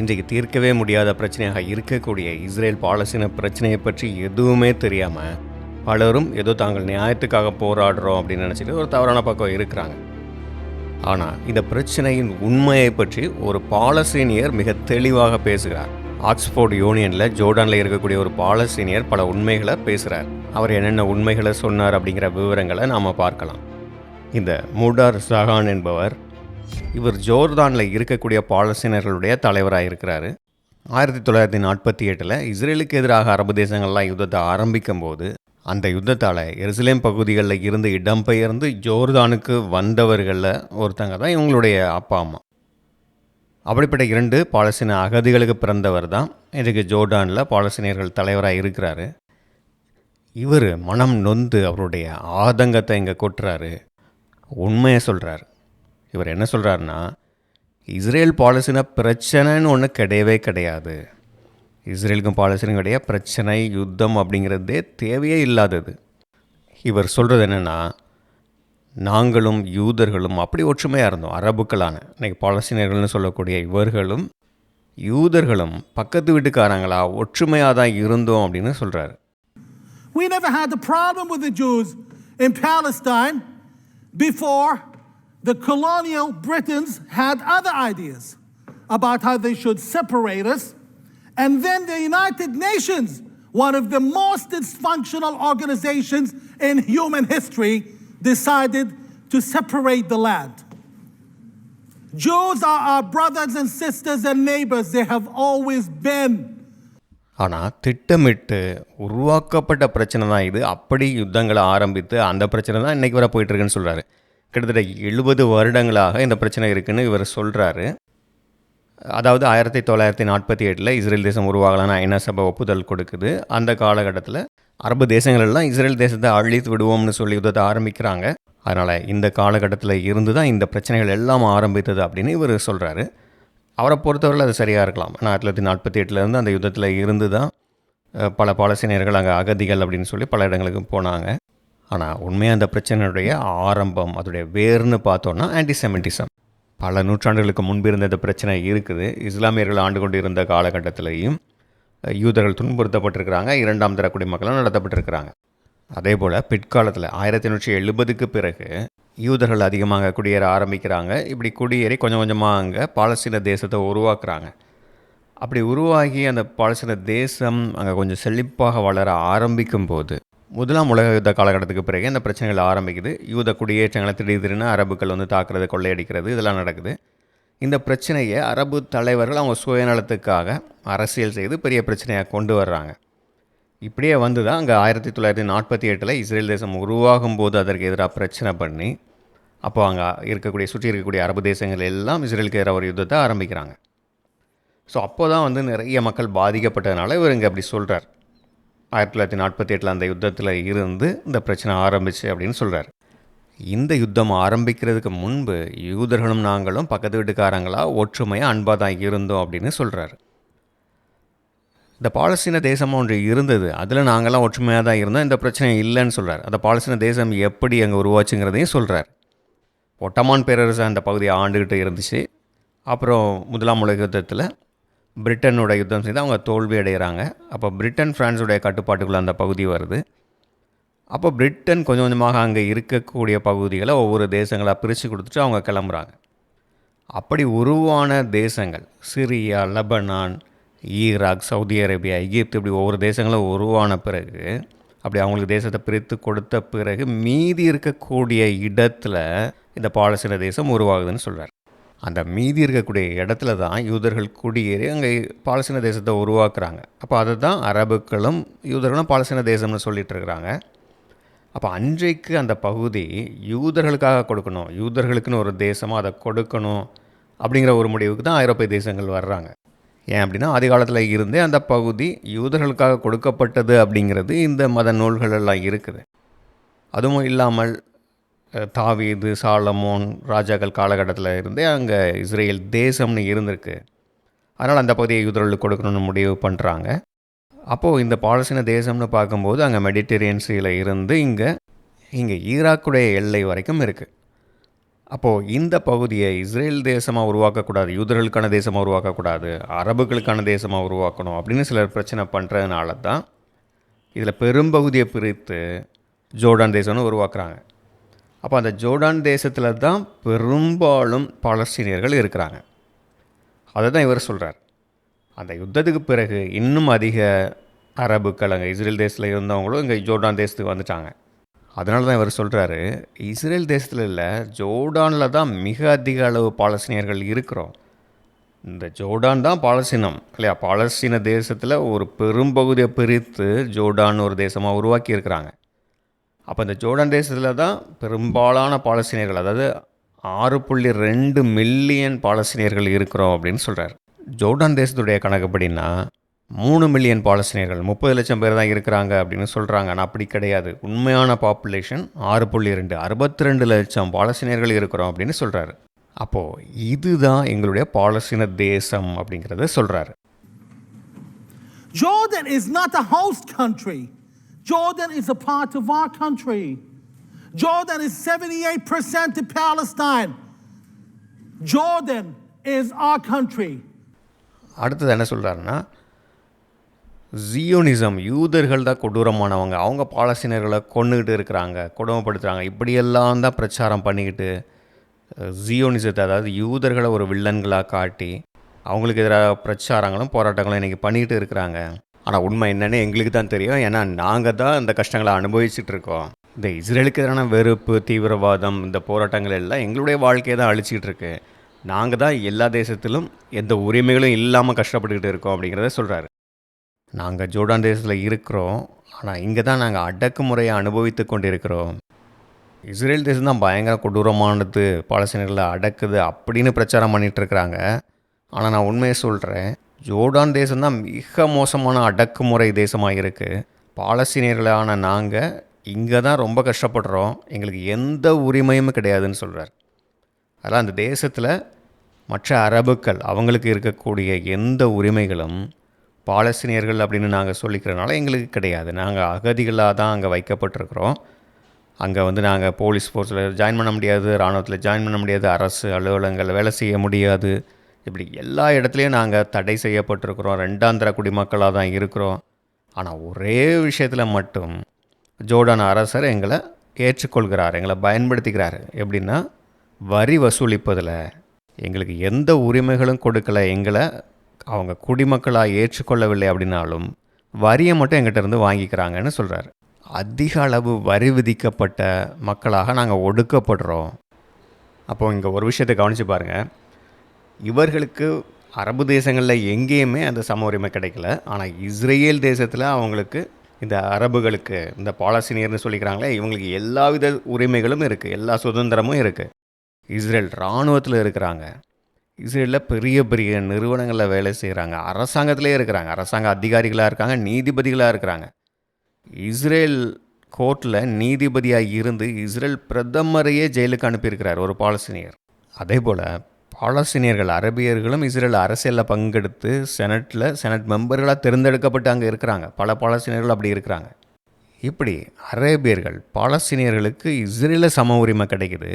இன்றைக்கு தீர்க்கவே முடியாத பிரச்சனையாக இருக்கக்கூடிய இஸ்ரேல் பாலஸ்தீன பிரச்சனையை பற்றி எதுவுமே தெரியாமல் பலரும் ஏதோ தாங்கள் நியாயத்துக்காக போராடுறோம் அப்படின்னு நினச்சிட்டு ஒரு தவறான பக்கம் இருக்கிறாங்க. ஆனால் இந்த பிரச்சனையின் உண்மையை பற்றி ஒரு பாலஸ்தீனியர் மிக தெளிவாக பேசுகிறார். ஆக்ஸ்போர்ட் யூனியனில் ஜோர்டானில் இருக்கக்கூடிய ஒரு பாலஸ்தீனியர் பல உண்மைகளை பேசுகிறார். அவர் என்னென்ன உண்மைகளை சொன்னார் அப்படிங்கிற விவரங்களை நாம் பார்க்கலாம். இந்த முடார் சஹான் என்பவர், இவர் ஜோர்டானில் இருக்கக்கூடிய பாலஸ்தீனர்களுடைய தலைவராக இருக்கிறார். 1948 இஸ்ரேலுக்கு எதிராக அரபு தேசங்கள்லாம் யுத்தத்தை ஆரம்பிக்கும் போது அந்த யுத்தத்தால் எருசலேம் பகுதிகளில் இருந்து இடம்பெயர்ந்து ஜோர்தானுக்கு வந்தவர்களில் ஒருத்தங்க தான் இவங்களுடைய அப்பா அம்மா. அப்படிப்பட்ட 2 பாலஸ்தீன அகதிகளுக்கு பிறந்தவர் தான் இன்றைக்கு ஜோர்டானில் பாலஸ்தீனியர்கள் தலைவராக இருக்கிறாரு. இவர் மனம் நொந்து அவருடைய ஆதங்கத்தை இங்கே கொட்டுறாரு, உண்மையை சொல்கிறார். இவர் என்ன சொல்கிறாருன்னா, இஸ்ரேல் பாலஸ்தீன பிரச்சனைன்னு ஒன்று கிடையவே கிடையாது. இஸ்ரேலுக்கும் பாலஸ்தீனுடைய பிரச்சனை யுத்தம் அப்படிங்கிறதே தேவையே இல்லாதது. இவர் சொல்கிறது என்னென்னா, நாங்களும் யூதர்களும் அப்படி ஒற்றுமையாக இருந்தோம். அரபுக்களான இன்றைக்கி பாலஸ்தீனர்கள்னு சொல்லக்கூடிய இவர்களும் யூதர்களும் பக்கத்து வீட்டுக்காரங்களா ஒற்றுமையாக தான் இருந்தோம் அப்படின்னு சொல்கிறாரு. We never had a problem with the Jews in Palestine before the colonial Britons had other ideas about how they should separate us. And then the United Nations, one of the most dysfunctional organizations in human history, decided to separate the land. Jews are our brothers and sisters and neighbors. They have always been. ஆனால் திட்டமிட்டு உருவாக்கப்பட்ட பிரச்சனை தான் இது. அப்படி யுத்தங்களை ஆரம்பித்து அந்த பிரச்சனை தான் இன்றைக்கி வர போயிட்டுருக்குன்னு சொல்கிறாரு. கிட்டத்தட்ட 70 வருடங்களாக இந்த பிரச்சனை இருக்குதுன்னு இவர் சொல்கிறாரு. அதாவது 1948 இஸ்ரேல் தேசம் உருவாகலான்னு ஐநா சபை ஒப்புதல் கொடுக்குது. அந்த காலகட்டத்தில் அரபு தேசங்களெல்லாம் இஸ்ரேல் தேசத்தை அழித்து விடுவோம்னு சொல்லி யுத்தத்தை ஆரம்பிக்கிறாங்க. அதனால் இந்த காலகட்டத்தில் இருந்து தான் இந்த பிரச்சனைகள் எல்லாம் ஆரம்பித்தது அப்படின்னு இவர் சொல்கிறாரு. அவரை பொறுத்தவரையில் அது சரியாக இருக்கலாம். 1948 அந்த யுத்தத்தில் இருந்து தான் பல பாலஸ்தீனியர்கள் அங்கே அகதிகள் அப்படின்னு சொல்லி பல இடங்களுக்கு போனாங்க. ஆனால் உண்மையாக அந்த பிரச்சனையுடைய ஆரம்பம், அதோடைய வேர்னு பார்த்தோன்னா ஆன்டிசெமிட்டிசம். பல நூற்றாண்டுகளுக்கு முன்பு இருந்த இந்த பிரச்சனை இருக்குது. இஸ்லாமியர்கள் ஆண்டு கொண்டு இருந்த காலகட்டத்திலையும் யூதர்கள் துன்புறுத்தப்பட்டிருக்கிறாங்க, 2ஆம் தர குடிமக்களும் நடத்தப்பட்டிருக்கிறாங்க. அதே போல் பிற்காலத்தில் 1870க்கு பிறகு யூதர்கள் அதிகமாக குடியேற ஆரம்பிக்கிறாங்க. இப்படி குடியேறி கொஞ்சம் கொஞ்சமாக அங்கே பாலஸ்தீன தேசத்தை உருவாக்குறாங்க. அப்படி உருவாகி அந்த பாலஸ்தீன தேசம் அங்கே கொஞ்சம் செழிப்பாக வளர ஆரம்பிக்கும் போது 1ஆம் உலக யுத்த காலகட்டத்துக்கு பிறகு இந்த பிரச்சனைகள் ஆரம்பிக்குது. யூத குடியேற்றங்களை திடீர்னு அரபுக்கள் வந்து தாக்குறது, கொள்ளையடிக்கிறது, இதெல்லாம் நடக்குது. இந்த பிரச்சனையை அரபு தலைவர்கள் அவங்க சுயநலத்துக்காக அரசியல் செய்து பெரிய பிரச்சனையாக கொண்டு வர்றாங்க. இப்படியே வந்து தான் அங்கே 1948 இஸ்ரேல் தேசம் உருவாகும் போது அதற்கு எதிராக பிரச்சனை பண்ணி அப்போ அங்கே இருக்கக்கூடிய சுற்றி இருக்கக்கூடிய அரபு தேசங்கள் எல்லாம் இஸ்ரேலுக்கு எதிராக ஒரு யுத்தத்தை ஆரம்பிக்கிறாங்க. ஸோ அப்போ தான் வந்து நிறைய மக்கள் பாதிக்கப்பட்டதுனால இவர் இங்கே அப்படி சொல்கிறார். 1948 அந்த யுத்தத்தில் இருந்து இந்த பிரச்சனை ஆரம்பிச்சு அப்படின்னு சொல்கிறார். இந்த யுத்தம் ஆரம்பிக்கிறதுக்கு முன்பு யூதர்களும் நாங்களும் பக்கத்து வீட்டுக்காரங்களாக ஒற்றுமையாக அன்பாக தான் இருந்தோம் அப்படின்னு சொல்கிறார். இந்த பாலஸ்தீன தேசமாக ஒன்று இருந்தது, அதில் நாங்கள்லாம் ஒற்றுமையாக தான் இருந்தோம், இந்த பிரச்சனை இல்லைன்னு சொல்கிறார். அந்த பாலஸ்தீன தேசம் எப்படி அங்கே உருவாச்சுங்கிறதையும் சொல்கிறார். ஒட்டமான் பேரரசு அந்த பகுதியை ஆண்டுகிட்டு இருந்துச்சு. அப்புறம் 1ஆம் உலக யுத்தத்தில் பிரிட்டனோட யுத்தம் செய்து அவங்க தோல்வி அடைகிறாங்க. அப்போ பிரிட்டன் ஃப்ரான்ஸுடைய கட்டுப்பாட்டுக்குள்ளே அந்த பகுதி வருது. அப்போ பிரிட்டன் கொஞ்சம் கொஞ்சமாக அங்கே இருக்கக்கூடிய பகுதிகளை ஒவ்வொரு தேசங்களாக பிரித்து கொடுத்துட்டு அவங்க கிளம்புறாங்க. அப்படி உருவான தேசங்கள் Syria, Lebanon, Iraq, Saudi Arabia, Egypt, இப்படி ஒவ்வொரு தேசங்களும் உருவான பிறகு அப்படி அவங்களுக்கு தேசத்தை பிரித்து கொடுத்த பிறகு மீதி இருக்கக்கூடிய இடத்துல இந்த பாலஸ்தீன தேசம் உருவாகுதுன்னு சொல்கிறார். அந்த மீதி இருக்கக்கூடிய இடத்துல தான் யூதர்கள் குடியேறி அங்கே பாலஸ்தீன தேசத்தை உருவாக்குறாங்க. அப்போ அதை தான் அரபுக்களும் யூதர்களும் பாலஸ்தீன தேசம்னு சொல்லிட்டு இருக்கிறாங்க. அப்போ அன்றைக்கு அந்த பகுதி யூதர்களுக்காக கொடுக்கணும், யூதர்களுக்குன்னு ஒரு தேசமாக அதை கொடுக்கணும் அப்படிங்கிற ஒரு முடிவுக்கு தான் ஐரோப்பிய தேசங்கள் வர்றாங்க. ஏன் அப்படின்னா ஆதி காலத்தில் இருந்தே அந்த பகுதி யூதர்களுக்காக கொடுக்கப்பட்டது அப்படிங்கிறது இந்த மத நூல்களெல்லாம் இருக்குது. அதுவும் இல்லாமல் தாவீது, சாலமோன் ராஜாக்கள் காலகட்டத்தில் இருந்தே அங்கே இஸ்ரேல் தேசம்னு இருந்திருக்கு. அதனால் அந்த பகுதியை யூதர்களுக்கு கொடுக்கணும்னு முடிவு பண்ணுறாங்க. அப்போது இந்த பாலஸ்தீன தேசம்னு பார்க்கும்போது அங்கே மெடிட்டரேனியன் சீல இருந்து இங்கே ஈராக்குடைய எல்லை வரைக்கும் இருக்குது. அப்போது இந்த பகுதியை இஸ்ரேல் தேசமாக உருவாக்கக்கூடாது, யூதர்களுக்கான தேசமாக உருவாக்கக்கூடாது, அரபுகளுக்கான தேசமாக உருவாக்கணும் அப்படின்னு சிலர் பிரச்சனை பண்ணுறதுனால தான் இதில் பெரும்பகுதியை பிரித்து ஜோர்டான் தேசம்னு உருவாக்குறாங்க. அப்போ அந்த ஜோர்டான் தேசத்தில் தான் பெரும்பாலும் பாலஸ்தீனியர்கள் இருக்கிறாங்க. அதை தான் இவர் சொல்கிறார். அந்த யுத்தத்துக்கு பிறகு இன்னும் அதிக அரபுக்கள் அங்கே இஸ்ரேல் தேசத்தில் இருந்தவங்களும் இங்கே ஜோர்டான் தேசத்துக்கு வந்துட்டாங்க. அதனால தான் இவர் சொல்கிறாரு, இஸ்ரேல் தேசத்தில் இல்லை, ஜோர்டானில் தான் மிக அதிக அளவு பாலஸ்தீனியர்கள் இருக்கிறோம். இந்த ஜோர்டான் தான் பாலஸ்தீனம் இல்லையா? பாலஸ்தீன தேசத்தில் ஒரு பெரும்பகுதியை பிரித்து ஜோர்டான் ஒரு தேசமாக உருவாக்கி இருக்கிறாங்க. அப்போ இந்த ஜோர்டான் தேசத்தில் தான் பெரும்பாலான பாலஸ்தீனியர்கள், அதாவது 6.2 மில்லியன் பாலஸ்தீனியர்கள் இருக்கிறோம் அப்படின்னு சொல்கிறார். ஜோர்டான் தேசத்துடைய கணக்குப்படின்னா 3 மில்லியன் பாலஸ்தீனியர்கள், 30 லட்சம் பேர் தான் இருக்கிறாங்க அப்படின்னு சொல்கிறாங்க. ஆனால் அப்படி கிடையாது. உண்மையான பாப்புலேஷன் 6.2, 62 லட்சம் பாலஸ்தீனியர்கள் இருக்கிறோம் அப்படின்னு சொல்கிறாரு. அப்போது இதுதான் எங்களுடைய பாலஸ்தீன தேசம் அப்படிங்கிறத சொல்கிறாரு. Jordan is not a host country. Jordan is a part of our country. Jordan is 78% of Palestine. Jordan is our country. அடுத்தது என்ன சொல்கிறாருன்னா, ஜியோனிசம், யூதர்கள் தான் கொடூரமானவங்க, அவங்க பாலஸ்தீனர்களை கொன்னுக்கிட்டு இருக்கிறாங்க, கொடுமைப்படுத்துகிறாங்க, இப்படியெல்லாம் தான் பிரச்சாரம் பண்ணிக்கிட்டு ஜியோனிசத்தை, அதாவது யூதர்களை ஒரு வில்லன்களாக காட்டி அவங்களுக்கு எதிராக பிரச்சாரங்களும் போராட்டங்களும் இன்றைக்கி பண்ணிக்கிட்டு இருக்கிறாங்க. ஆனால் உண்மை என்னென்னு எங்களுக்கு தான் தெரியும். ஏன்னா நாங்கள் தான் இந்த கஷ்டங்களை அனுபவிச்சுட்டு இருக்கோம். இந்த இஸ்ரேலுக்கு எதிரான வெறுப்பு, தீவிரவாதம், இந்த போராட்டங்கள் எல்லாம் எங்களுடைய வாழ்க்கையை தான் அழிச்சிக்கிட்டு இருக்கு. நாங்கள் தான் எல்லா தேசத்திலும் எந்த உரிமைகளும் இல்லாமல் கஷ்டப்பட்டுக்கிட்டு இருக்கோம் அப்படிங்கிறத சொல்கிறாரு. நாங்கள் ஜோர்டான் தேசத்தில் இருக்கிறோம், ஆனால் இங்கே தான் நாங்கள் அடக்குமுறையை அனுபவித்து கொண்டு இருக்கிறோம். இஸ்ரேல் தேசம் தான் பயங்கர கொடூரமானது, பாலஸ்தீனர்களை அடக்குது அப்படின்னு பிரச்சாரம் பண்ணிகிட்ருக்குறாங்க. ஆனால் நான் உண்மையை சொல்கிறேன், ஜோர்டான் தேசம்தான் மிக மோசமான அடக்குமுறை தேசமாக இருக்குது. பாலஸ்தீனியர்களான நாங்கள் இங்கே தான் ரொம்ப கஷ்டப்படுறோம், எங்களுக்கு எந்த உரிமையும் கிடையாதுன்னு சொல்கிறார். அதெல்லாம் அந்த தேசத்தில் மற்ற அரபுக்கள் அவங்களுக்கு இருக்கக்கூடிய எந்த உரிமைகளும் பாலஸ்தீனியர்கள் அப்படின்னு நாங்கள் சொல்லிக்கிறதுனால எங்களுக்கு கிடையாது. நாங்கள் அகதிகளாக தான் அங்கே வைக்கப்பட்டிருக்கிறோம். அங்கே நாங்கள் போலீஸ் ஃபோர்ஸில் ஜாயின் பண்ண முடியாது, இராணுவத்தில் ஜாயின் பண்ண முடியாது, அரசு அலுவலகங்களில் வேலை செய்ய முடியாது, இப்படி எல்லா இடத்துலையும் நாங்கள் தடை செய்யப்பட்டிருக்கிறோம், ரெண்டாந்திர குடிமக்களாக தான் இருக்கிறோம். ஆனால் ஒரே விஷயத்தில் மட்டும் ஜோர்டான் அரசர் எங்களை ஏற்றுக்கொள்கிறார், எங்களை பயன்படுத்திக்கிறார். எப்படின்னா, வரி வசூலிப்பதில் எங்களுக்கு எந்த உரிமைகளும் கொடுக்கலை, எங்களை அவங்க குடிமக்களாக ஏற்றுக்கொள்ளவில்லை அப்படின்னாலும் வரியை மட்டும் எங்கிட்ட இருந்து வாங்கிக்கிறாங்கன்னு சொல்கிறார். அதிக அளவு வரி விதிக்கப்பட்ட மக்களாக நாங்கள் ஒடுக்கப்படுறோம். அப்போது இங்கே ஒரு விஷயத்தை கவனித்து பாருங்கள், இவர்களுக்கு அரபு தேசங்களில் எங்கேயுமே அந்த சம உரிமை கிடைக்கல. ஆனால் இஸ்ரேல் தேசத்தில் அவங்களுக்கு, இந்த அரபுகளுக்கு, இந்த பாலஸ்தீனியர்னு சொல்லிக்கிறாங்களே, இவங்களுக்கு எல்லாவித உரிமைகளும் இருக்குது, எல்லா சுதந்திரமும் இருக்குது. இஸ்ரேல் இராணுவத்தில் இருக்கிறாங்க, இஸ்ரேலில் பெரிய பெரிய நிறுவனங்களில் வேலை செய்கிறாங்க, அரசாங்கத்திலே இருக்கிறாங்க, அரசாங்க அதிகாரிகளாக இருக்காங்க, நீதிபதிகளாக இருக்கிறாங்க. இஸ்ரேல் கோர்ட்டில் நீதிபதியாக இருந்து இஸ்ரேல் பிரதமரையே ஜெயிலுக்கு அனுப்பியிருக்கிறார் ஒரு பாலஸ்தீனியர். அதே போல் பாலஸ்தீனியர்கள், அரபியர்களும் இஸ்ரேல் அரசியலில் பங்கெடுத்து செனட் மெம்பர்களாக தேர்ந்தெடுக்கப்பட்டு அங்கே இருக்கிறாங்க. பல பாலஸ்தீனியர்கள் அப்படி இருக்கிறாங்க. இப்படி அரேபியர்கள், பாலஸ்தீனியர்களுக்கு இஸ்ரேலில் சம உரிமை கிடைக்குது.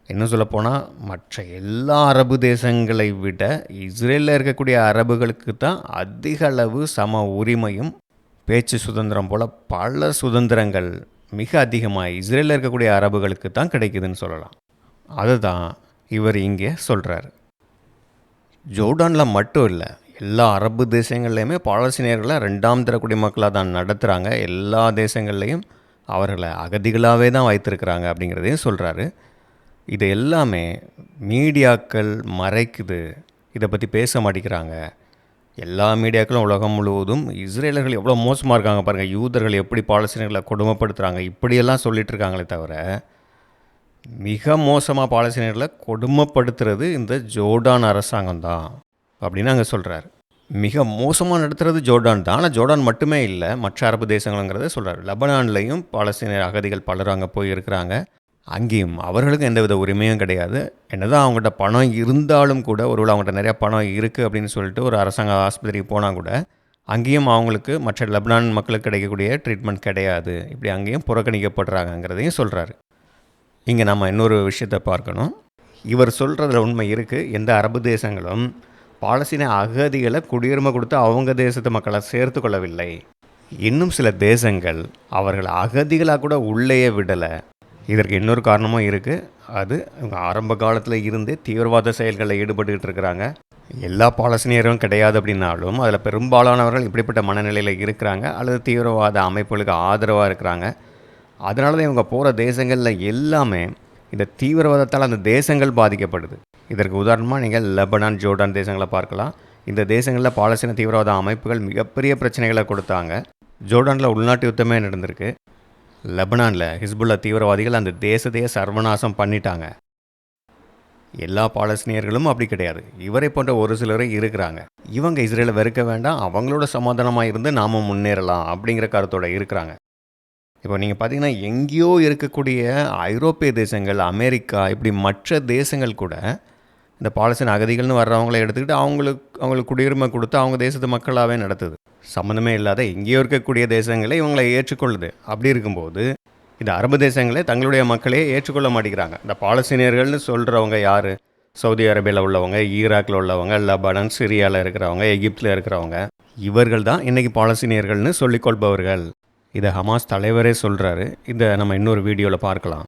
இன்னும் சொல்லப்போனால் மற்ற எல்லா அரபு தேசங்களை விட இஸ்ரேலில் இருக்கக்கூடிய அரபுகளுக்கு தான் அதிக அளவு சம உரிமையும், பேச்சு சுதந்திரம் போல் பல சுதந்திரங்கள் மிக அதிகமாக இஸ்ரேலில் இருக்கக்கூடிய அரபுகளுக்கு தான் கிடைக்குதுன்னு சொல்லலாம். அதுதான் இவர் இங்கே சொல்கிறார். ஜோர்டானில் மட்டும் இல்லை, எல்லா அரபு தேசங்கள்லையுமே பாலஸ்தீனியர்களை ரெண்டாம் தர குடிமக்களாக தான் நடத்துகிறாங்க. எல்லா தேசங்கள்லேயும் அவர்களை அகதிகளாகவே தான் வைத்திருக்கிறாங்க அப்படிங்கிறதையும் சொல்கிறாரு. இது எல்லாமே மீடியாக்கள் மறைக்குது, இதை பற்றி பேச மாட்டேங்கிறாங்க. எல்லா மீடியாக்களும் உலகம் முழுவதும் இஸ்ரேலர்கள் எவ்வளோ மோசமாக இருக்காங்க பாருங்கள், யூதர்கள் எப்படி பாலஸ்தீனர்களை கொடுமைப்படுத்துகிறாங்க, இப்படியெல்லாம் சொல்லிகிட்டு இருக்காங்களே தவிர, மிக மோசமாக பாலஸ்தீனர்களை கொடுமைப்படுத்துறது இந்த ஜோர்டான் அரசாங்கம் தான் அப்படின்னு அங்கே சொல்கிறார். மிக மோசமாக நடத்துகிறது ஜோர்டான் தான். ஆனால் ஜோர்டான் மட்டுமே இல்லை, மற்ற அரபு தேசங்கள்ங்கிறத சொல்கிறார். லெபனான்லேயும் பாலஸ்தீன அகதிகள் பலர் அங்கே போய் இருக்கிறாங்க. அங்கேயும் அவர்களுக்கு எந்தவித உரிமையும் கிடையாது. என்னதான் அவங்ககிட்ட பணம் இருந்தாலும் கூட, ஒருவேளை அவங்ககிட்ட நிறையா பணம் இருக்குது அப்படின்னு சொல்லிட்டு ஒரு அரசாங்க ஆஸ்பத்திரிக்கு போனால் கூட அங்கேயும் அவங்களுக்கு மற்ற லெபனான் மக்களுக்கு கிடைக்கக்கூடிய ட்ரீட்மெண்ட் கிடையாது. இப்படி அங்கேயும் புறக்கணிக்கப்படுறாங்கங்கிறதையும் சொல்கிறாரு. இங்கே நம்ம இன்னொரு விஷயத்தை பார்க்கணும். இவர் சொல்கிறதுல உண்மை இருக்குது. எந்த அரபு தேசங்களும் பாலஸ்தீன அகதிகளை குடியுரிமை கொடுத்து அவங்க தேசத்து மக்களை சேர்த்து கொள்ளவில்லை. இன்னும் சில தேசங்கள் அவர்கள் அகதிகளாக கூட உள்ளேயே விடலை. இதற்கு இன்னொரு காரணமும் இருக்குது. அது அவங்க ஆரம்ப காலத்தில் இருந்தே தீவிரவாத செயல்களில் ஈடுபட்டுக்கிட்டு இருக்கிறாங்க. எல்லா பாலஸ்தீனியரும் கிடையாது அப்படின்னாலும் அதில் பெரும்பாலானவர்கள் இப்படிப்பட்ட மனநிலையில் இருக்கிறாங்க அல்லது தீவிரவாத அமைப்புகளுக்கு ஆதரவாக இருக்கிறாங்க. அதனால தான் இவங்க போகிற தேசங்களில் எல்லாமே இந்த தீவிரவாதத்தால் அந்த தேசங்கள் பாதிக்கப்படுது. இதற்கு உதாரணமாக நீங்கள் லெபனான், ஜோர்டான் தேசங்களை பார்க்கலாம். இந்த தேசங்களில் பாலஸ்தீன தீவிரவாத அமைப்புகள் மிகப்பெரிய பிரச்சனைகளை கொடுத்தாங்க. ஜோர்டானில் உள்நாட்டு யுத்தமே நடந்திருக்கு. லெபனானில் ஹிஸ்புல்லா தீவிரவாதிகள் அந்த தேசத்தையே சர்வநாசம் பண்ணிட்டாங்க. எல்லா பாலஸ்தீனியர்களும் அப்படி கிடையாது. இவரை போன்ற ஒரு சிலரை இருக்கிறாங்க. இவங்க இஸ்ரேலை வெறுக்க வேண்டாம், அவங்களோட சமாதானமாக இருந்து நாம் முன்னேறலாம் அப்படிங்கிற கருத்தோடு இருக்கிறாங்க. இப்போ நீங்கள் பார்த்தீங்கன்னா எங்கேயோ இருக்கக்கூடிய ஐரோப்பிய தேசங்கள், அமெரிக்கா, இப்படி மற்ற தேசங்கள் கூட இந்த பாலஸ்தீன அகதிகள்னு வர்றவங்கள எடுத்துக்கிட்டு அவங்களுக்கு குடியுரிமை கொடுத்து அவங்க தேசத்து மக்களாகவே நடத்துது. சம்மந்தமே இல்லாத எங்கேயோ இருக்கக்கூடிய தேசங்களை இவங்களை ஏற்றுக்கொள்ளுது. அப்படி இருக்கும்போது இந்த அரபு தேசங்களே தங்களுடைய மக்களே ஏற்றுக்கொள்ள மாட்டேங்கிறாங்க. இந்த பாலஸ்தீனியர்கள்னு சொல்கிறவங்க யார்? சவுதி அரேபியாவில் உள்ளவங்க, ஈராக்கில் உள்ளவங்க, லெபனான், சிரியாவில் இருக்கிறவங்க, எகிப்தில் இருக்கிறவங்க, இவர்கள் தான் இன்றைக்கி பாலஸ்தீனியர்கள்னு சொல்லிக்கொள்பவர்கள். இதை ஹமாஸ் தலைவரே சொல்கிறாரு. இதை நம்ம இன்னொரு வீடியோவில் பார்க்கலாம்.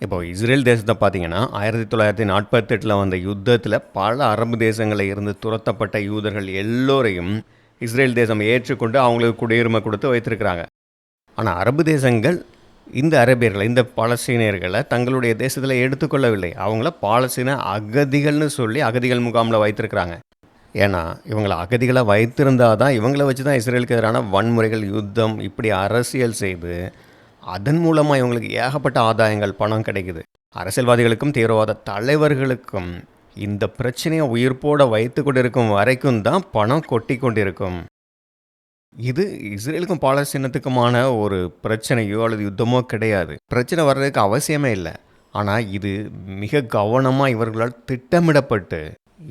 இப்போ இஸ்ரேல் தேசத்தை பார்த்தீங்கன்னா 1948 வந்த யுத்தத்தில் பல அரபு தேசங்களில் இருந்து துரத்தப்பட்ட யூதர்கள் எல்லோரையும் இஸ்ரேல் தேசம் ஏற்றுக்கொண்டு அவங்களுக்கு குடியுரிமை கொடுத்து வைத்திருக்கிறாங்க. ஆனால் அரபு தேசங்கள் இந்த அரேபியர்களை, இந்த பாலஸ்தீனியர்களை தங்களுடைய தேசத்தில் எடுத்துக்கொள்ளவில்லை. அவங்கள பாலஸ்தீன அகதிகள்னு சொல்லி அகதிகள் முகாமில் வைத்திருக்கிறாங்க. ஏன்னா இவங்களை அகதிகளாக வைத்திருந்தால் தான் இவங்கள வச்சு தான் இஸ்ரேலுக்கு எதிரான வன்முறைகள், யுத்தம், இப்படி அரசியல் செய்து அதன் மூலமாக இவங்களுக்கு ஏகப்பட்ட ஆதாயங்கள், பணம் கிடைக்குது. அரசியல்வாதிகளுக்கும் தீவிரவாத தலைவர்களுக்கும் இந்த பிரச்சனையை உயிர்ப்போட வைத்து கொண்டிருக்கும் வரைக்கும் தான் பணம் கொட்டி கொண்டிருக்கும். இது இஸ்ரேலுக்கும் பாலஸ்தீனத்துக்குமான ஒரு பிரச்சனையோ அல்லது யுத்தமோ கிடையாது. பிரச்சனை வர்றதுக்கு அவசியமே இல்லை. ஆனால் இது மிக கவனமாக இவர்களால் திட்டமிடப்பட்டு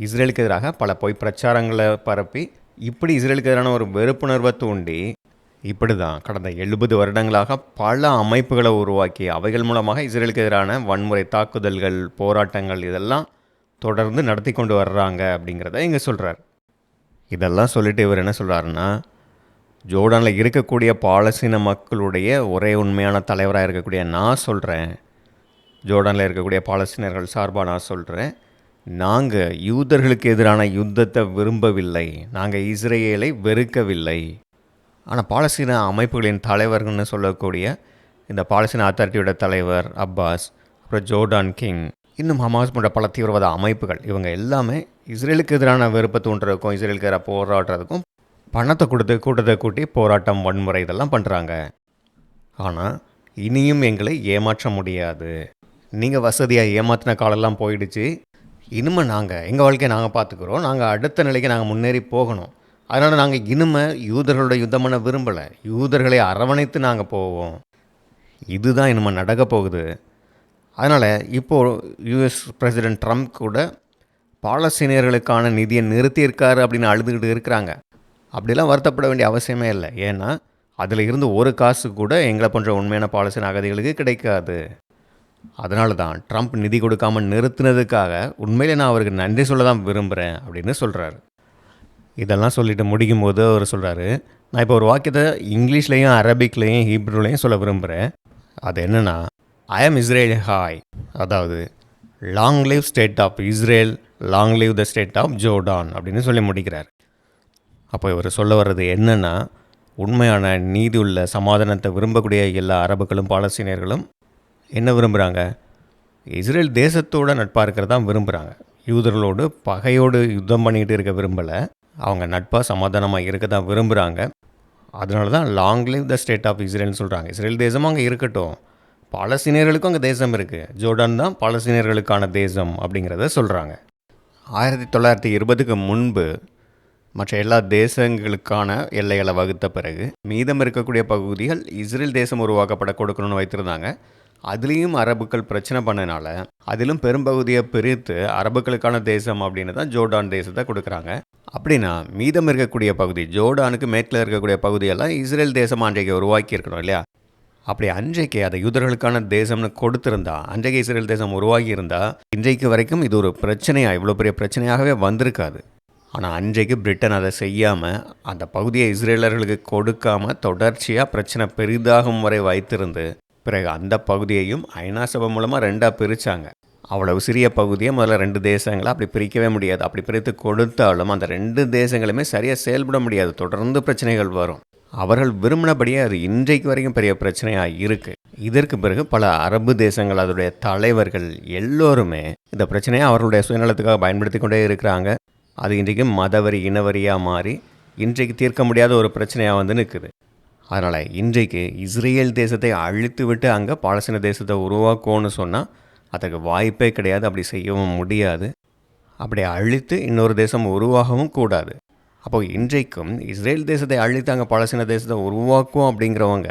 இஸ்ரேலுக்கு எதிராக பல பொய் பிரச்சாரங்களை பரப்பி இப்படி இஸ்ரேலுக்கு எதிரான ஒரு வெறுப்புணர்வை தூண்டி இப்படி தான் கடந்த 70 வருடங்களாக பல அமைப்புகளை உருவாக்கி அவைகள் மூலமாக இஸ்ரேலுக்கு எதிரான வன்முறை தாக்குதல்கள், போராட்டங்கள் இதெல்லாம் தொடர்ந்து நடத்தி கொண்டு வர்றாங்க அப்படிங்கிறத இங்கே சொல்கிறார். இதெல்லாம் சொல்லிட்டு இவர் என்ன சொல்கிறாருன்னா, ஜோர்டானில் இருக்கக்கூடிய பாலஸ்தீன மக்களுடைய ஒரே உண்மையான தலைவராக இருக்கக்கூடிய நான் சொல்கிறேன், ஜோர்டானில் இருக்கக்கூடிய பாலஸ்தீனர்கள் சார்பாக நான் சொல்கிறேன், நாங்கள் யூதர்களுக்கு எதிரான யுத்தத்தை விரும்பவில்லை, நாங்கள் இஸ்ரேலை வெறுக்கவில்லை. ஆனால் பாலஸ்தீன அமைப்புகளின் தலைவர்கள்னு சொல்லக்கூடிய இந்த பாலஸ்தீன அத்தாரிட்டியோட தலைவர் அப்பாஸ், அப்புறம் ஜோர்டான் கிங், இன்னும் ஹமாஸ் போன்ற பல தீவிரவாத அமைப்புகள், இவங்க எல்லாமே இஸ்ரேலுக்கு எதிரான வெறுப்பை தூண்டுறதுக்கும் இஸ்ரேலுக்கு எதிராக போராடுறதுக்கும் பணத்தை கொடுத்து கூட்டத்தை கூட்டி போராட்டம், வன்முறை இதெல்லாம் பண்ணுறாங்க. ஆனால் இனியும் எங்களை ஏமாற்ற முடியாது. நீங்கள் வசதியாக ஏமாற்றின காலெல்லாம் போயிடுச்சு. இனிமேல் நாங்கள் எங்கள் வாழ்க்கையை நாங்கள் பார்த்துக்குறோம். நாங்கள் அடுத்த நிலைக்கு நாங்கள் முன்னேறி போகணும். அதனால் நாங்கள் இனிமேல் யூதர்களோட யுத்தம் பண்ண விரும்பலை. யூதர்களை அரவணைத்து நாங்கள் போவோம். இதுதான் இனிமேல் நடக்க போகுது. அதனால் இப்போது யூஎஸ் பிரசிடென்ட் ட்ரம்ப் கூட பாலஸ்தீனியர்களுக்கான நிதியை நிறுத்தியிருக்காரு அப்படின்னு அழுதுகிட்டு இருக்கிறாங்க. அப்படிலாம் வருத்தப்பட வேண்டிய அவசியமே இல்லை. ஏன்னா அதில் இருந்து ஒரு காசு கூட எங்களை போன்ற உண்மையான பாலஸ்தீன அகதிகளுக்கு கிடைக்காது. அதனால தான் ட்ரம்ப் நிதி கொடுக்காமல் நிறுத்தினதுக்காக உண்மையிலே நான் அவருக்கு நன்றி சொல்ல தான் விரும்புகிறேன் அப்படின்னு சொல்கிறாரு. இதெல்லாம் சொல்லிட்டு முடிக்கும் போது அவர் சொல்கிறாரு, நான் இப்போ ஒரு வாக்கியத்தை இங்கிலீஷ்லேயும் அரபிக்லேயும் ஹீப்ரூலையும் சொல்ல விரும்புகிறேன். அது என்னென்னா, ஐ ஆம் இஸ்ரேல் ஹாய், அதாவது long live state of Israel, long live the state of Jordan அப்படின்னு சொல்லி முடிக்கிறார். அப்போ இவர் சொல்ல வர்றது என்னென்னா, உண்மையான நீதி உள்ள சமாதானத்தை விரும்பக்கூடிய எல்லா அரபுகளும் பாலஸ்தீனியர்களும் என்ன விரும்புகிறாங்க? இஸ்ரேல் தேசத்தோட நட்பாக இருக்கிறதான் விரும்புகிறாங்க. யூதர்களோடு பகையோடு யுத்தம் பண்ணிக்கிட்டு இருக்க விரும்பலை. அவங்க நட்பாக சமாதானமாக இருக்க தான் விரும்புகிறாங்க. அதனால தான் long live the state of இஸ்ரேல்னு சொல்கிறாங்க. இஸ்ரேல் தேசமும் அங்கே இருக்கட்டும், பாலஸ்தீனியர்களுக்கும் அங்கே தேசம் இருக்குது. ஜோர்டான் தான் பாலஸ்தீனியர்களுக்கான தேசம் அப்படிங்கிறத சொல்கிறாங்க. 1920க்கு முன்பு மற்ற எல்லா தேசங்களுக்கான எல்லைகளை வகுத்த பிறகு மீதம் இருக்கக்கூடிய பகுதிகள் இஸ்ரேல் தேசம் உருவாக்கப்பட கொடுக்கணும்னு வைத்திருந்தாங்க. அதுலேயும் அரபுக்கள் பிரச்சனை பண்ணனால அதிலும் பெரும்பகுதியை பிரித்து அரபுக்களுக்கான தேசம் அப்படின்னு தான் ஜோர்டான் தேசத்தை கொடுக்குறாங்க. அப்படின்னா மீதம் இருக்கக்கூடிய பகுதி, ஜோர்டானுக்கு மேற்கில் இருக்கக்கூடிய பகுதியெல்லாம் இஸ்ரேல் தேசம் அன்றைக்கு உருவாக்கி இருக்கணும் இல்லையா? அப்படி அன்றைக்கு அதை யூதர்களுக்கான தேசம்னு கொடுத்திருந்தா, அன்றைக்கு இஸ்ரேல் தேசம் உருவாகி இருந்தா, இன்றைக்கு வரைக்கும் இது ஒரு பிரச்சனையாக, இவ்வளோ பெரிய பிரச்சனையாகவே வந்திருக்காது. ஆனால் அன்றைக்கு பிரிட்டன் அதை செய்யாமல், அந்த பகுதியை இஸ்ரேலர்களுக்கு கொடுக்காமல் தொடர்ச்சியாக பிரச்சனை பெரிதாகும் வரை வைத்திருந்து, பிறகு அந்த பகுதியையும் ஐநா சபை மூலமாக 2ஆக பிரித்தாங்க. அவ்வளவு சிறிய பகுதியை முதல்ல 2 தேசங்களை அப்படி பிரிக்கவே முடியாது. அப்படி பிரித்து கொடுத்தாலும் அந்த 2 தேசங்களுமே சரியாக செயல்பட முடியாது. தொடர்ந்து பிரச்சனைகள் வரும். அவர்கள் விரும்பினபடியே அது இன்றைக்கு வரைக்கும் பெரிய பிரச்சனையாக இருக்குது. இதற்கு பிறகு பல அரபு தேசங்கள், அதோடைய தலைவர்கள் எல்லோருமே இந்த பிரச்சனையை அவர்களுடைய சுயநலத்துக்காக பயன்படுத்தி கொண்டே இருக்கிறாங்க. அது இன்றைக்கு மதவரி, இனவரியாக மாறி இன்றைக்கு தீர்க்க முடியாத ஒரு பிரச்சனையாக வந்து நிற்குது. அதனால் இன்றைக்கு இஸ்ரேல் தேசத்தை அழித்து விட்டு அங்கே பாலஸ்தீன தேசத்தை உருவாக்குவோன்னு சொன்னால் அதுக்கு வாய்ப்பே கிடையாது. அப்படி செய்யவும் முடியாது. அப்படி அழித்து இன்னொரு தேசம் உருவாகவும் கூடாது. அப்போது இன்றைக்கும் இஸ்ரேல் தேசத்தை அழித்து அங்கே பாலஸ்தீன தேசத்தை உருவாக்குவோம் அப்படிங்கிறவங்க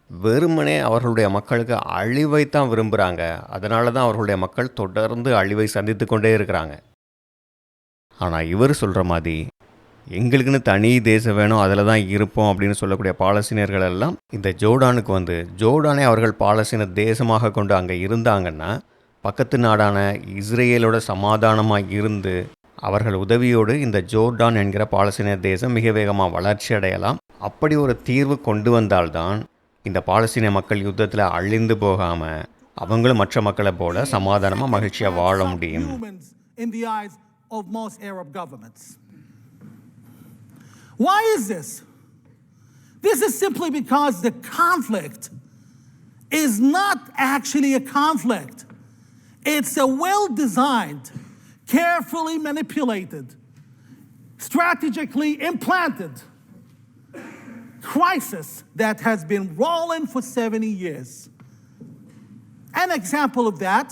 வெறுமனே அவர்களுடைய மக்களுக்கு அழிவைத்தான் விரும்புகிறாங்க. அதனால தான் அவர்களுடைய மக்கள் தொடர்ந்து அழிவை சந்தித்து கொண்டே இருக்கிறாங்க. ஆனால் இவர் சொல்கிற மாதிரி எங்களுக்குன்னு தனி தேசம் வேணும், அதில் தான் இருப்போம் அப்படின்னு சொல்லக்கூடிய பாலஸ்தீனியர்கள் எல்லாம் இந்த ஜோர்டானுக்கு வந்து, ஜோர்டானே அவர்கள் பாலஸ்தீன தேசமாக கொண்டு அங்கே இருந்தாங்கன்னா பக்கத்து நாடான இஸ்ரேலோட சமாதானமாக இருந்து அவர்கள் உதவியோடு இந்த ஜோர்டான் என்கிற பாலஸ்தீன தேசம் மிக வேகமாக வளர்ச்சி அடையலாம். அப்படி ஒரு தீர்வு கொண்டு வந்தால்தான் இந்த பாலஸ்தீன மக்கள் யுத்தத்தில் அழிந்து போகாமல் அவங்களும் மற்ற மக்களை போல சமாதானமாக மகிழ்ச்சியாக வாழ முடியும். Of most Arab governments. Why is this? This is simply because the conflict is not actually a conflict. It's a well-designed, carefully manipulated, strategically implanted crisis that has been rolling for 70 years. An example of that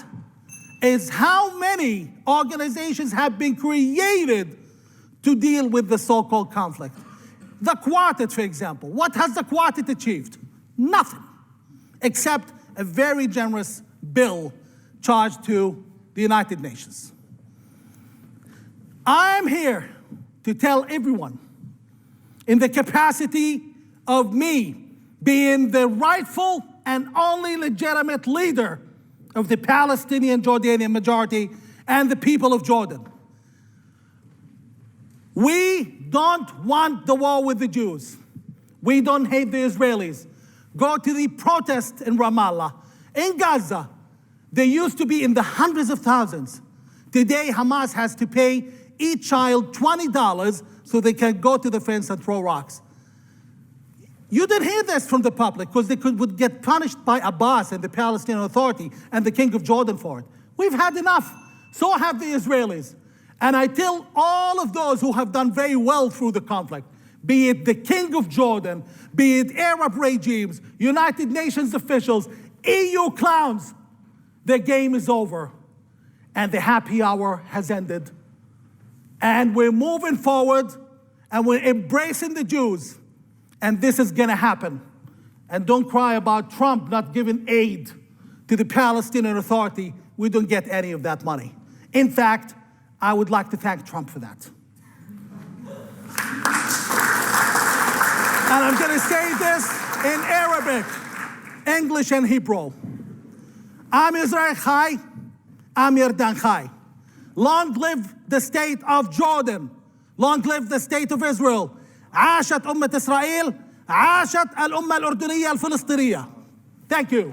is how many organizations have been created to deal with the so-called conflict. The Quartet, for example. What has the Quartet achieved? Nothing, except a very generous bill charged to the United Nations. I'm here to tell everyone, in the capacity of me being the rightful and only legitimate leader of the Palestinian Jordanian majority and the people of Jordan. We don't want the war with the Jews. We don't hate the Israelis. Go to the protests in Ramallah. In Gaza, they used to be in the hundreds of thousands. Today, Hamas has to pay each child $20 so they can go to the fence and throw rocks. You didn't hear this from the public because they would get punished by Abbas and the Palestinian Authority and the King of Jordan for it. We've had enough. So have the Israelis. And I tell all of those who have done very well through the conflict, be it the King of Jordan, be it Arab regimes, United Nations officials, EU clowns, the game is over and the happy hour has ended. And we're moving forward and we're embracing the Jews. And this is going to happen. And don't cry about Trump not giving aid to the Palestinian Authority. We don't get any of that money. In fact, I would like to thank Trump for that. And I'm going to say this in Arabic, English, and Hebrew. Am Israel Chai, Am Yardan Chai. Long live the state of Jordan. Long live the state of Israel. عاشت أمة إسرائيل، عاشت الأمة الأردنية الفلسطينية. Thank you.